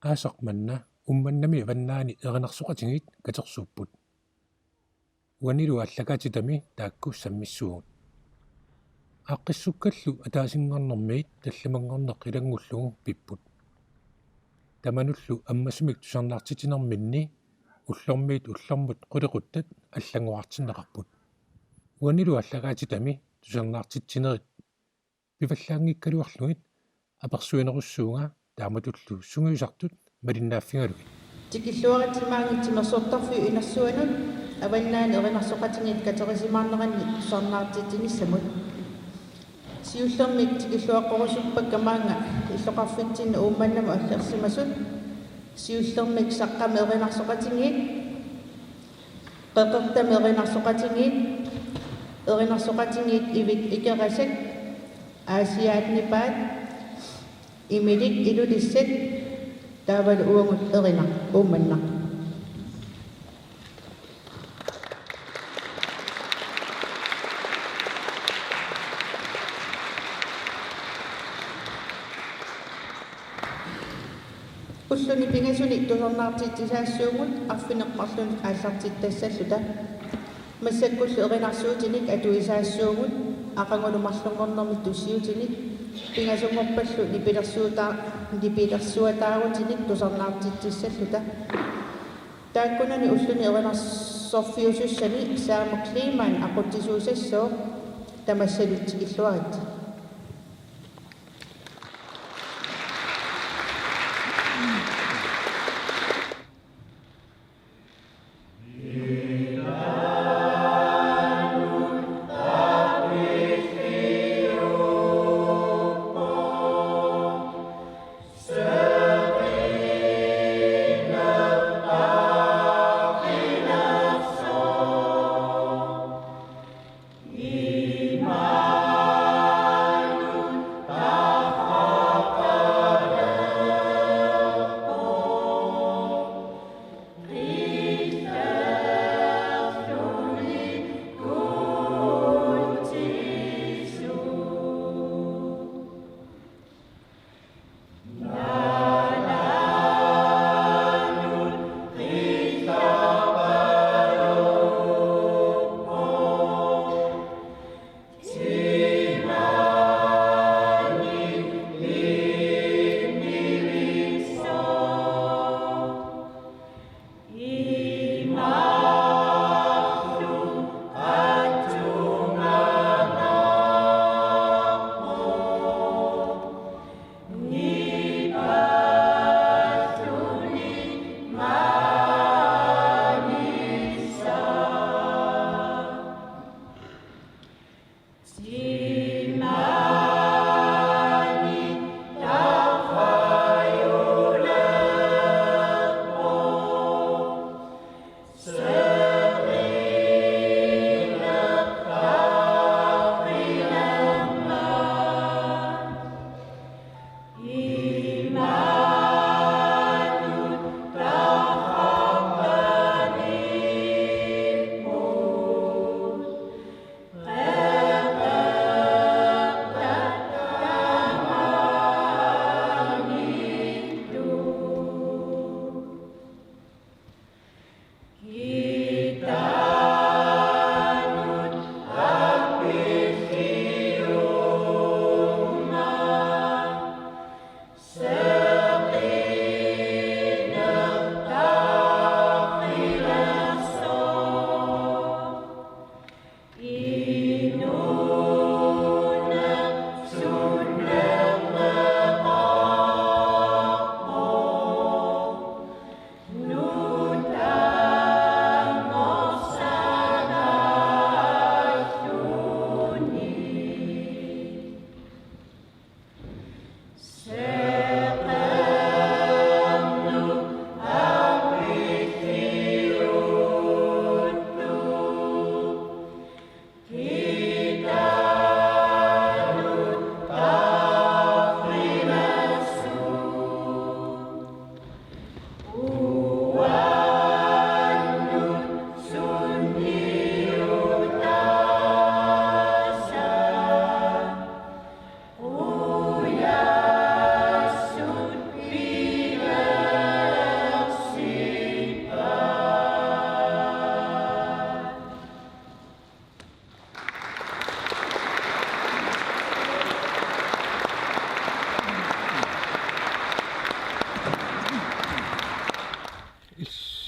aasaqmanna umannami avannaani erinarsoqatingit katersuupput uanilu allakaatitami taakku sammissuugut aaqqissukkallu ataasinngornermiit tallamangorneq ilangullugu pipput tamanullu ammasumik tusarnaartitinerminni ullormiit ullormut quliquttat аллангуартиннеқарпут уанилу аллагаатитами тусернаартитсинерит пиваллаангиккалуарлугит аперсуинеруссуунга тааматуллу сунгуисартут малиннааффингалугит тикиллуаритимаангитсимерсуортарфи инерсуанут аваннаани эринарсоқатингит катерисимаарнеранни тусарнаартитсинissамут сиуллермик тикиллуаққорусуппак камаанга иллоқарфитсинна уумманнама аллерсимасут сиуллермик саққами эринарсоқатингит qeqertami erinarsoqatingit ivik ikerasat aasiaatnipaat imilik ilulissat taaval uangut erinar uummanna ulluni pingasuni tusornaartitsisaassууgut arfineqmarluni aallartittassаллута массаккуллу эринарсуутиник атуисаассууgut aqangulumarlungornermi tussiutinik pingasungorpallu nipilерсуатаагутиник tusornaartitsissаллута тааккунани уллуни эринарсорфиусуссани саама климаан aquttisuusassoo тамассалутикиллуарит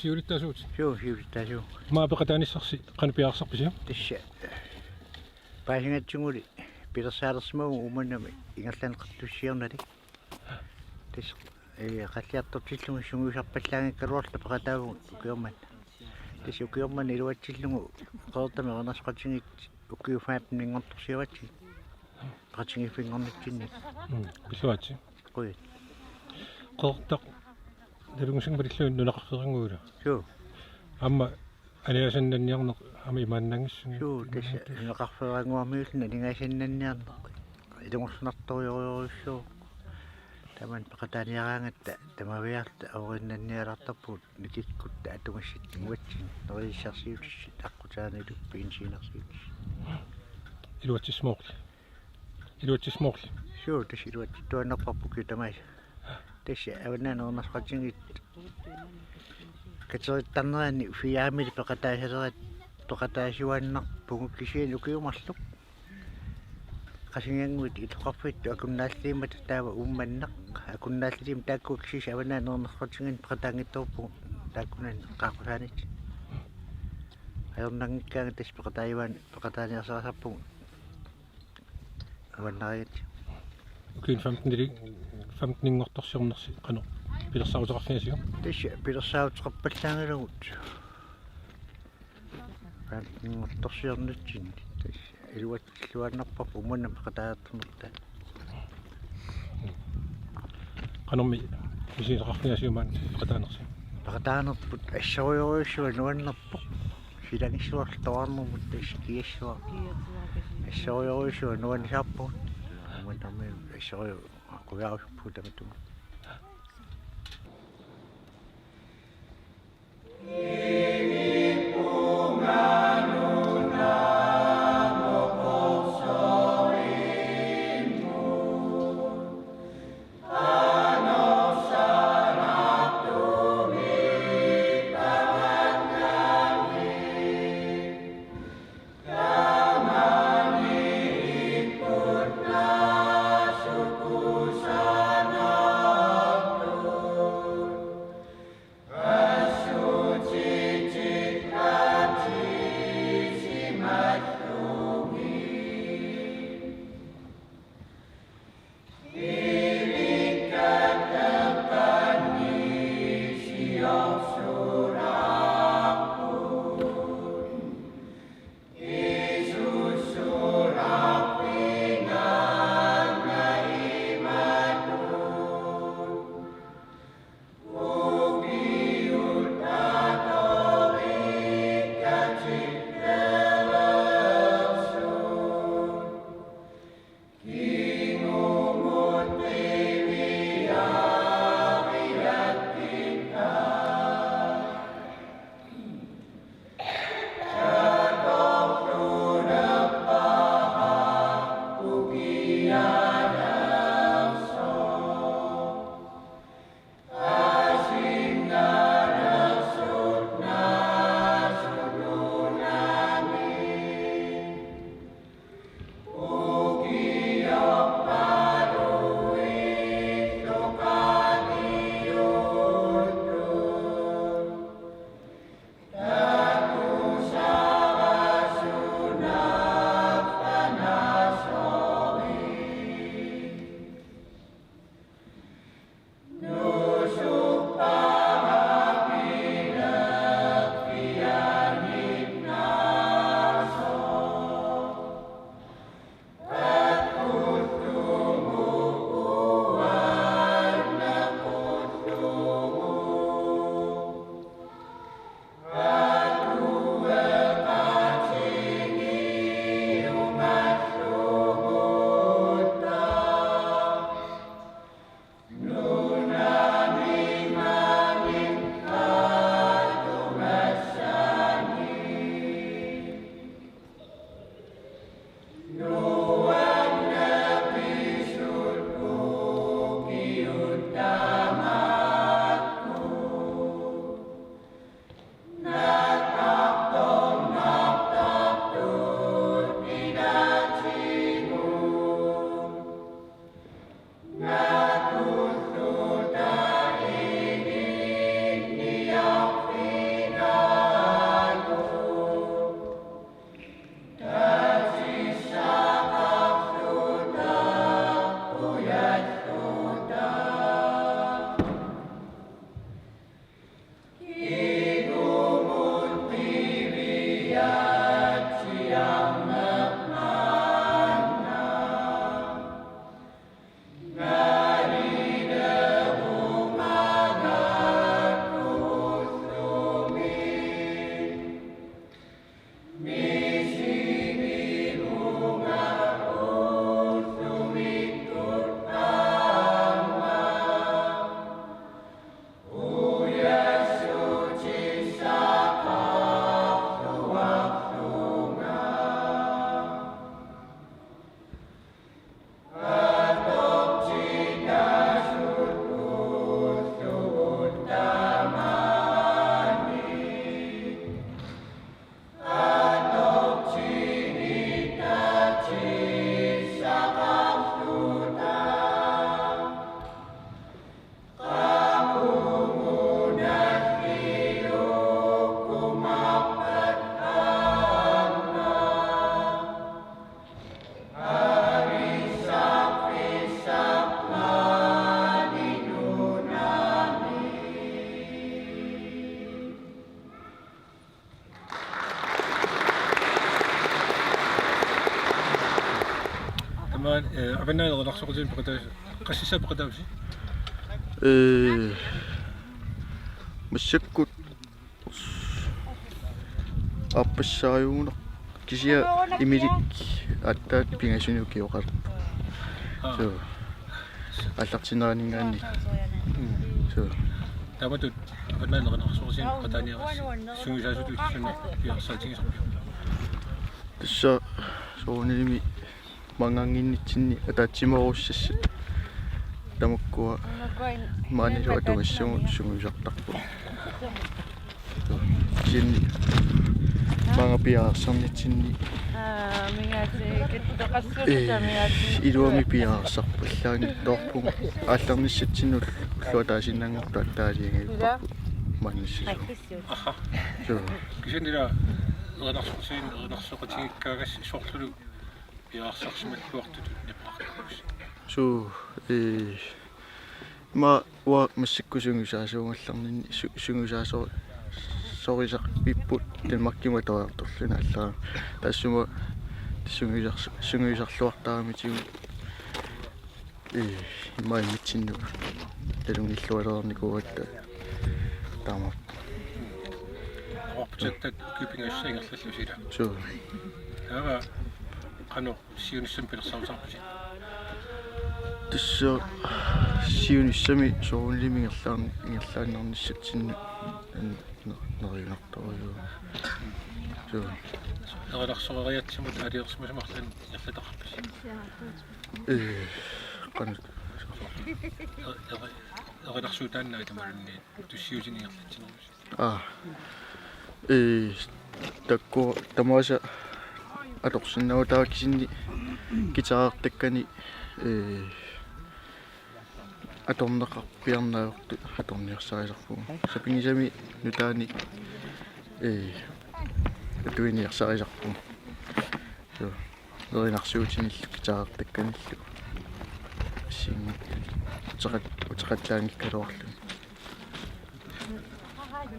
siulittassuut siulittasuu maapekataanissersi qanipiarsarpisiu tassa paasingatsunguli pilersaalersimagu umannami ingerlaneqartussiernali tass qalliartortillungu sunguusarpallaangikkaluarla paqataagu ukiorman tass ukiorman iluatsillugu qeertami qernasqatingit ukiufaap ningortorsiuatsi qatigifinngornatsinni pilluatsi qoyat qeertaq dalungusing parilluun nunaqarqeringuula suu amma aniasannanniarneq ama imaannangissugu suu tassa neqarferanguarmiulluna ningaasannanniarneq ilungornartorioriussuu taman paqataaniaraangatta tamaviarta orinnannialartarpuut nikikkutta atungassittinguatsin nerissarsiutissit aqqutaaniluppi insiinersiutis iluatsismoorli suu tass iluatsittuannerparpuki tamais tassa avannaanernerqatingit katerittarneraani fiaamili peqataasalerat peqataasiuannarpugu kisiin ukiumarluq qasinganguit itoqarfittu akunnaalliimat taava uummanneq akunnaalliim taakkuak siis avannaanernerqatingin peqataangittorpugu taakkunan qaaqqusaanit ajornarngikkaanga tass peqataaniarsarasarpugu avannarigat ukiin 15 ngortorsiornersi qano pilersaaruteqarfiasiu tassa pilersaaruteqarpallaangalugut ngortorsiornatsin tass iluatsilluannarparpu umannam peqataartornerta qanormi misiineqarfiasiumaan peqataanersi peqataanerput assorioriussua nuannerpoq silangissuarlu toarnermut tass kiassua assorioriussua nuanisaarput umannarmi assoriu quyaarusuppu tamatuma Suci Abana naqsoqtin peqata qassissa peqatavsi. Massakkut аппассариугуна кisia имилик аттаат пингасунуки оқар. So аллартинерингаани. So Tamatut abana naqsoqtin peqatania. Sungisasutut sunna piarsaatingisarpia. тасса соонилими мангангиннитсинни атаатсиморуссассат тамаккуа маанилу атугассугу сунгусартарпу синни манга пиаарсарнитсинни илуами пиаарсарпаллаани тоорпугу аалларниссатсинул уллуатаасиннангорту аттаалиангиппарпут маанниссасу so Кисенила нақсоқатигиккаагас соорлулу пиаарсарсималлуартут неппартукус. so ма ва массиккусунгусаасуунгалларнинни сунгусаасоо сорисақ пиппут тенмаккима тоярторлуна аллаа тассума сунгусарлуартаарамитигу имаимитсинну талунгиллуалерникуатта таама Опцеттат кипингассаингерллусила. so Ава qanu siunissam pilersaausarpusi. тасса сиунissami соорунлимингерлаан ингерлааннарниссатсинну нериунарторюу so Нериларсориатсимут алиерсмасамарлан ирлатақарпаси. qanu Нериларсуутааннаа тамалунни туссиусиниерлатсинермус. такко тамааса аторсиннаутаакисинни гитаартаккани аторнеқарпиарнааворту аторниарсарисарпугу сапингисами нутаани атуиниарсарисарпугу so неринарсуутиниллу гитаартакканиллу син утеқатлаангиккалоорлу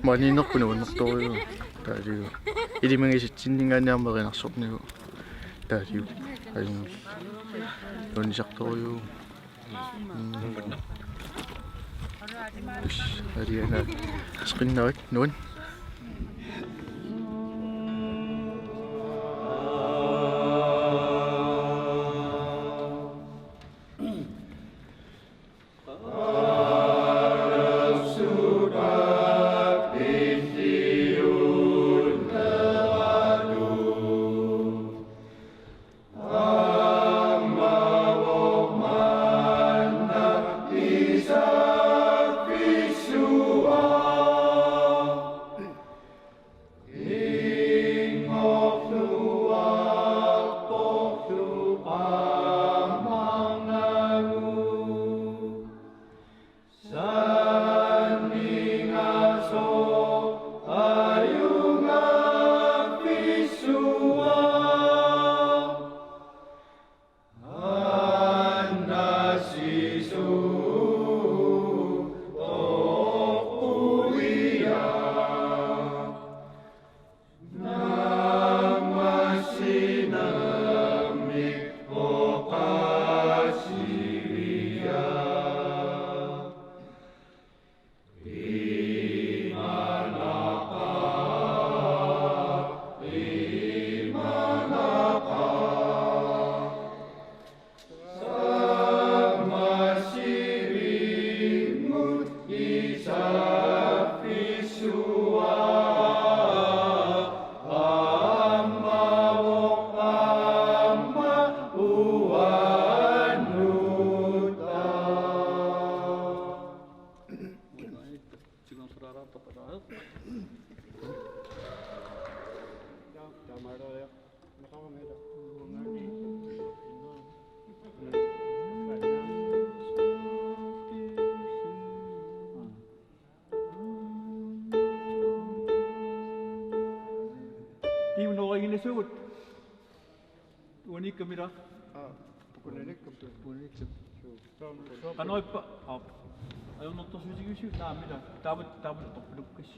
манинерпуну уннэрторюу таалиу илимангиситсиннингаанниармеринарсорнигу таалиу аюнгил унисарторюу алиана скиннавик нуан Sugut. Unik kamera. Anoipa. Ayo notto susi namida. Tabat toplukkis.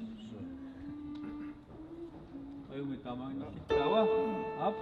Ayo mi tamang tawa. Up.